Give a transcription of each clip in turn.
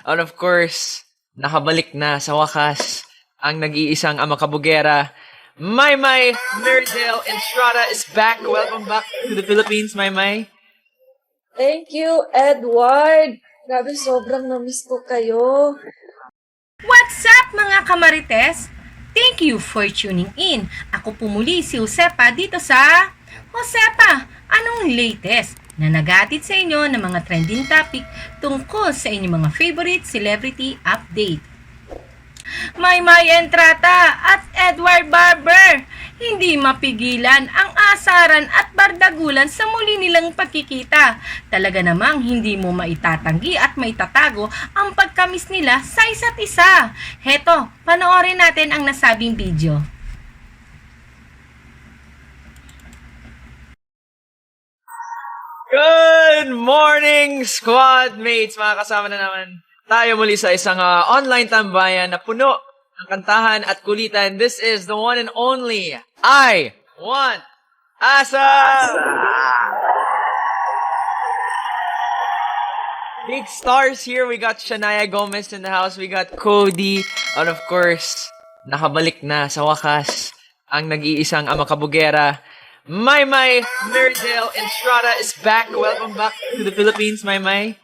And of course, nakabalik na sa wakas ang nag-iisang ama kabugera. Maymay Meridale Estrada is back. Welcome back to the Philippines, Maymay. Thank you, Edward. Grabe, sobrang na-miss ko kayo. What's up mga kamarites? Thank you for tuning in. Ako po muli si Josepa dito sa Josepa, anong latest na nag-atid sa inyo ng mga trending topic tungkol sa inyong mga favorite celebrity update. Maymay Entrata at Edward Barber, hindi mapigilan ang asaran at bardagulan sa muli nilang pagkikita. Talaga namang hindi mo maitatanggi at maitatago ang pagkamis nila sa isa't isa. Heto, panoorin natin ang nasabing video. Good morning, squad mates! Mga kasama na naman tayo muli sa isang online tambayan na puno ng kantahan at kulitan. This is the one and only I Want Asa! Big stars here. We got Shania Gomez in the house. We got Cody. And of course, nakabalik na sa wakas ang nag-iisang ama kabugera. Maymay Meridale Estrada is back. Welcome back to the Philippines, Maymay.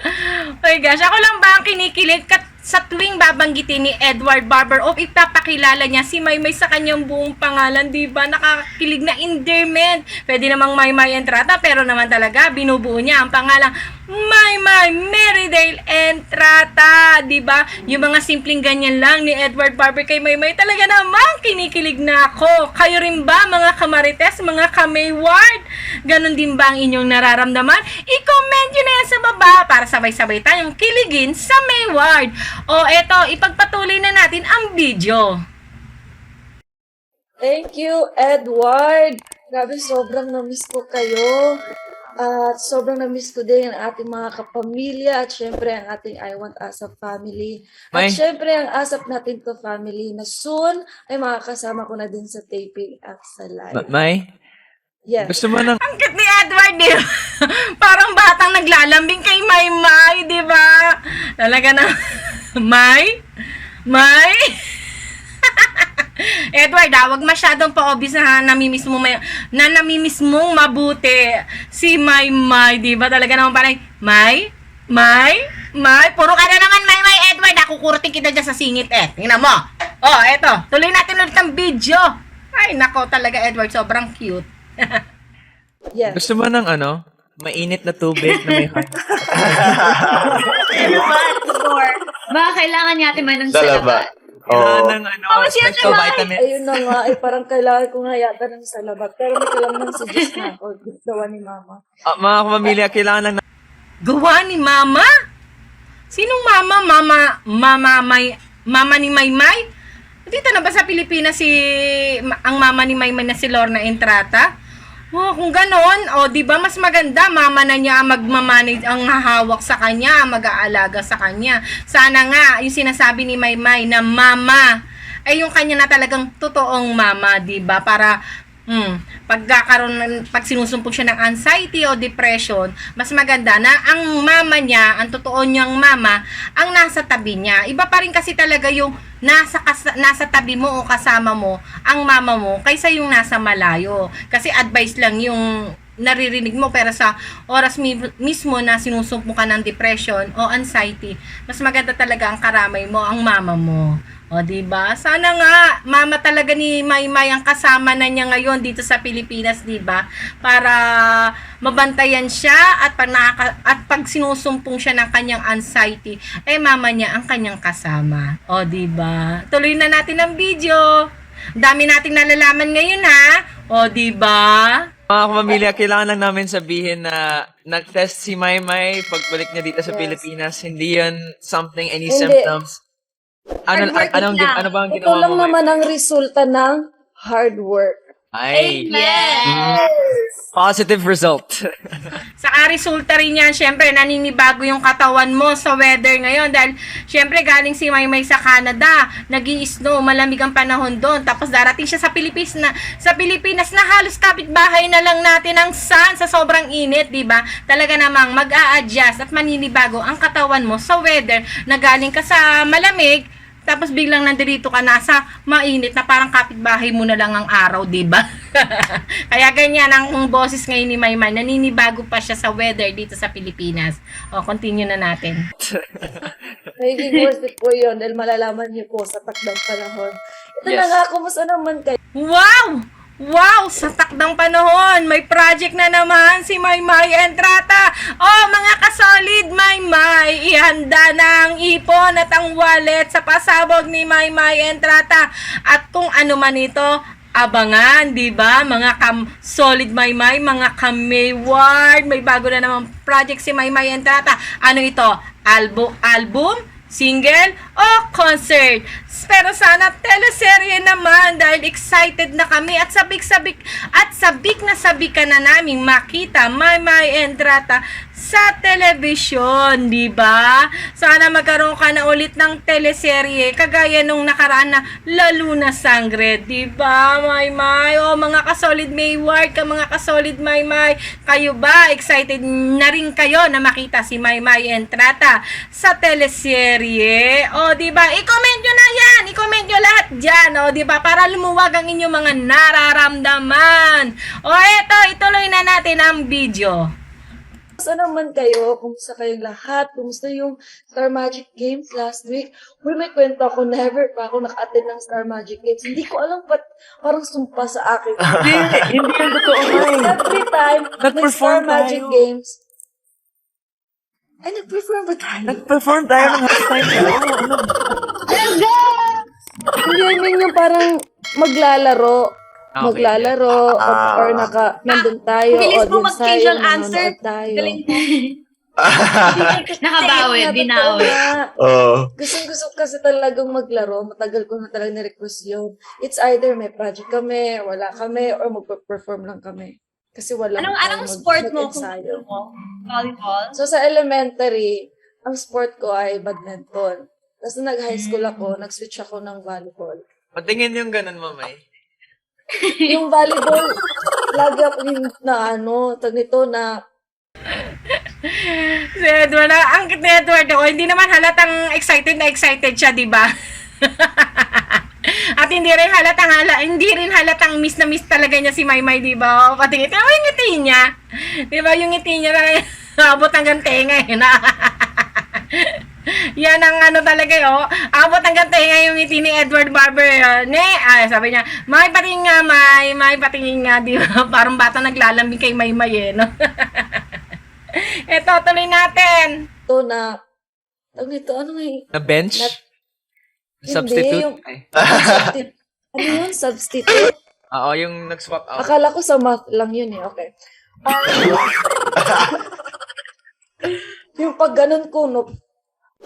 Oh my gosh, ako lang ba ang kinikilig sa tuwing babanggitin ni Edward Barber o ipapakilala niya si Maymay sa kanyang buong pangalan, di ba? Nakakakilig na endearment. Pwede namang Maymay Entrata, pero naman talaga binubuo niya ang pangalang Maymay Meridale Entrata, di ba? Yung mga simpleng ganyan lang ni Edward Barber kay Maymay, talaga namang kinikilig na ako. Kayo rin ba mga kamarites, mga kamayward? Ganon din ba ang inyong nararamdaman? I-comment nyo na yan sa baba para sabay-sabay tayong kiligin sa Mayward. O eto, ipagpatuloy na natin ang video. Thank you, Edward. Grabe, sobrang na-miss ko kayo. At sobrang na-miss ko din ang ating mga kapamilya at syempre ang ating I Want ASAP family. At May- syempre ang ASAP natin to family na soon ay makakasama ko na din sa taping at sa live. May? Yes. Gusto mo ng... Ang cute ni Edward, di ba? Parang batang naglalambing kay Maymay, di ba? Talaga na, May? Edward, wag masyadong pa-obvious na namimiss mong mabuti si Maymay, di ba? Talaga naman parang, May? Puro ka na naman, Maymay, Edward. Kukurting kita dyan sa singit, eh. Tingnan mo. Oh, eto. Tuloy natin ulit ang video. Ay, nako talaga, Edward. Sobrang cute. Yes. Gusto mo ng mainit na tubig na may hot? Baka kailangan natin man ng Salaba. salabat. Kailangan ng siya special naman. vitamins. Ayun na nga, ay parang kailangan ko nga yata ng salabat. Pero may kailangan suggest na ako. Gawa ni Mama. Mga kapamilya, kailangan lang Gawa ni Mama? Sinong Mama? Mama ni Maymay? Dito na ba sa Pilipinas ang Mama ni Maymay na si Lorna Entrata? Oh, kung ganon, di ba mas maganda mama na niya ang magmamanage, ang hahawak sa kanya, ang mag-aalaga sa kanya. Sana nga yung sinasabi ni Maymay na mama ay yung kanya na talagang totoong mama, 'di ba? Para pag sinusumpong siya ng anxiety o depression, mas maganda na ang mama niya, ang totoo niyang mama, ang nasa tabi niya. Iba pa rin kasi talaga yung nasa tabi mo o kasama mo ang mama mo kaysa yung nasa malayo. Kasi advice lang yung naririnig mo, pero sa oras mismo na sinusumpong ka ng depression o anxiety, mas maganda talaga ang karamay mo, ang mama mo. O, diba? Sana nga, mama talaga ni Maymay ang kasama na niya ngayon dito sa Pilipinas, diba? Para mabantayan siya at pag sinusumpong siya ng kanyang anxiety, mama niya ang kanyang kasama. O, diba? Tuloy na natin ang video. Dami nating nalalaman ngayon, ha? O, diba? mga kapamilya, kailangan lang namin sabihin na nag-test si Maymay pagbalik niya dito sa Yes. Pilipinas. Hindi yun something, any Hindi. symptoms. Ano Hard work lang. ba ang Ito ginawa lang mo, May? naman ang resulta ng hard work. Ay, Yes! positive result. Saka resulta rin yan, syempre, naninibago yung katawan mo sa weather ngayon dahil syempre galing si Maymay sa Canada, nag-i-snow, malamig ang panahon doon, tapos darating siya sa Pilipinas na halos kapitbahay na lang natin ang sun sa sobrang init, di ba? Talaga namang mag-a-adjust at maninibago ang katawan mo sa weather na galing ka sa malamig, tapos biglang nandito ka nasa mainit na parang kapitbahay mo na lang ang araw, di ba? Kaya ganyan ang boses ngayon ni Maymay. Naninibago pa siya sa weather dito sa Pilipinas. O, continue na natin. Magiging worth it po yun dahil malalaman niyo po sa takdang panahon. Ito na Yes. nga, kumusta naman kayo? Wow! Wow! Sa takdang panahon, may project na naman si Maymay Entrata. Oh, mga kasolid Maymay, ihanda na ang ipon at ang wallet sa pasabog ni Maymay Entrata. At kung ano man ito, abangan, di ba? Mga solid Maymay, mga Ward, may bago na namang project si Maymay Entrata. Ano ito? Album? Single o concert. Pero sana teleserye naman dahil excited na kami at sabik ka na naming makita Maymay Entrata sa telebisyon, di ba? Sana magkaroon ka na ulit ng teleserye kagaya nung nakaraan na Lalo na Sangre, di ba? Maymay, oh mga kasolid Mayward, mga kasolid Maymay, kayo ba excited na rin kayo na makita si Maymay Entrata sa teleserye? O, di ba? I-comment nyo na yan! I-comment nyo lahat dyan, o, di ba? Para lumuwag ang inyong mga nararamdaman. O, eto, ituloy na natin ang video. Kumusta naman kayo? Kumusta kayong lahat? Kumusta yung Star Magic Games last week? Uy, may kwento ako. Never pa ako naka-attend ng Star Magic Games. Hindi ko alam ba't parang sumpa sa akin. Hindi yung totoo, May. Every time, Nag-perform nag-Star Magic tayo. Games. Ay, nag-perform ba tayo? Nag-perform tayo ng halftime show. Hindi, I mean yung parang maglalaro. Okay. Maglalaro or nandun tayo. Bilis mo audience mag-change tayo, ng answer. nanonood tayo. Galing mo. Nakabawi, Totoo binawi. nga. Oo. Gusto kasi talagang maglaro. Matagal ko na talagang ni-request yun. It's either may project kami, wala kami, or magpa-perform lang kami. Kasi wala Anong sport mo? mag-ensayo. Volleyball? So sa elementary, ang sport ko ay badminton. Tapos nung nag-high school ako, nag-switch ako ng volleyball. Patingin yung ganun mo, May. Yung volleyball, lagi ako yung tag nito na Si Edward, ang cute ni Edward ako, hindi naman halatang excited na excited siya, di ba? At hindi rin halatang miss na miss talaga niya si Maymay, di ba? Patingin, ito yung ngiti niya. Di ba, yung ngiti niya na abot hanggang tenga eh. Yan ang ano talaga yun. Abot hanggang tenga yung ngiti ni Edward Barber. Sabi niya, May patingin nga, di ba? Parang bata naglalambing kay Maymay eh, no? Eto, tuloy natin. to na tag nito, ano nga yung Na bench? Hindi, Substitute? yung- Ay. substitute? Ano yun? Substitute? Oo, yung nag-swap out. Akala ko sa math lang yun eh. Okay. Yung pag ganun ko, no?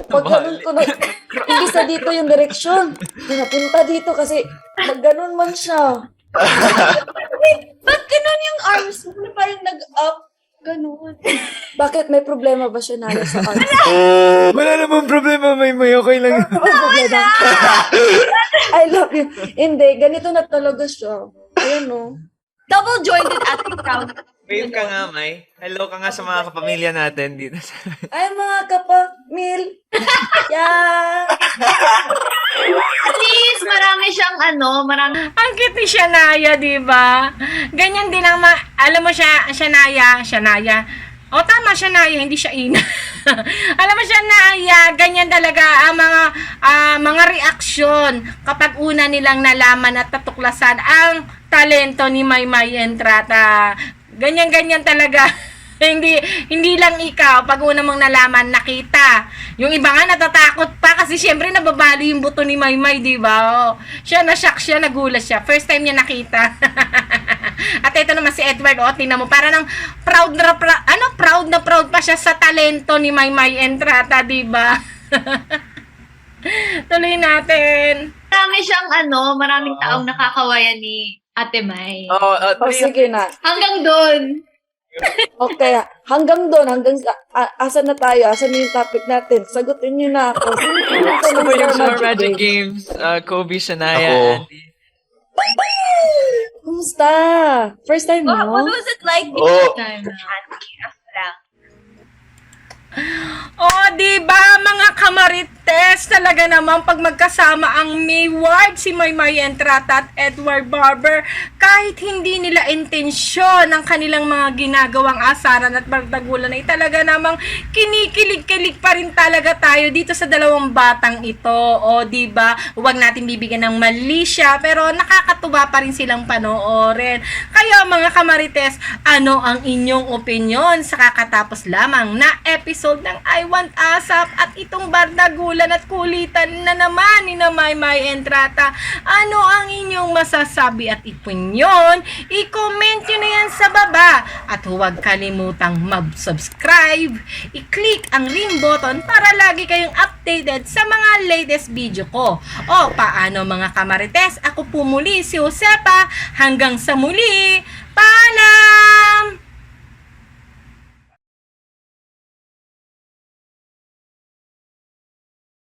Pag ganun ko, no? Hindi sa dito yung direksyon. Pinapunta dito kasi pag ganun man siya. Ba't ganun yung arms mo? Parang nag-up. Ganun. Bakit? May problema ba siya na sa arms? Wala namang problema, May. Okay lang. May problema. I love you. Hindi, ganito na talaga siya. Ayan, no? Double jointed at the crowd. Wave ka nga, May. Hello ka nga sa mga kapamilya natin dito. Ay, mga kapamil. Yeah. At least, marami siyang marami. Ang cute ni Shania, di ba? Ganyan din ang alam mo siya, Shania. O tama, Shania, hindi siya Ina. Alam mo, Shania, ganyan talaga ang mga reaksyon kapag una nilang nalaman at natuklasan ang talento ni Maymay Entrata. Ganyan talaga. Hindi lang ikaw, pag una mong nalaman, nakita. Yung iba nga natatakot pa kasi syempre nababali yung buto ni Maymay, di ba? Oh, siya na-shock siya, nagulat siya. First time niya nakita. At ito naman si Edward, tingnan mo, para nang proud na proud pa siya sa talento ni Maymay Entrata, di ba? Tuloy natin. Marami siyang maraming taong nakakawayan ni Ate May. O sige na. Hanggang doon. Okay, hanggang doon, asan na tayo? Asan na yung topic natin? Sagutin niyo na ako. Gusto mo yung Star Magic Games, Kobe, Shania, Ako. Andy? Kumusta? First time What mo? was it like Oh. this time? Oh, di ba mga kamarites, talaga naman pag magkasama ang Mayward, si Maymay Entrata at Edward Barber, kahit hindi nila intensyon ang kanilang mga ginagawang asaran at bardagulan ay talaga namang kinikilig-kilig pa rin talaga tayo dito sa dalawang batang ito. O, di ba? Huwag natin bibigyan ng mali siya, pero nakakatuwa pa rin silang panoorin. Kaya mga kamarites, ano ang inyong opinion sa kakatapos lamang na episode ng I Want ASAP at itong bardagulan at kulitan na naman ni na Maymay Entrata? Ano ang inyong masasabi at opinion? I-comment nyo na yan sa baba at huwag kalimutang mag-subscribe, i-click ang ring button para lagi kayong updated sa mga latest video ko. O paano mga kamarites, ako po muli si Josepa, hanggang sa muli, paalam!